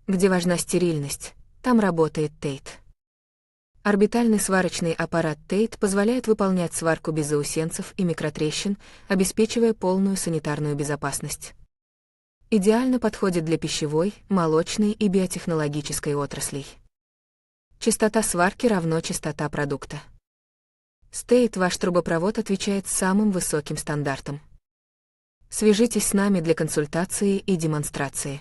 Где важна стерильность, там работает Тейт. Орбитальный сварочный аппарат Тейт позволяет выполнять сварку без заусенцев и микротрещин, обеспечивая полную санитарную безопасность. Идеально подходит для пищевой, молочной и биотехнологической отраслей. Частота сварки равно частота продукта. С Тейт ваш трубопровод отвечает самым высоким стандартам. Свяжитесь с нами для консультации и демонстрации.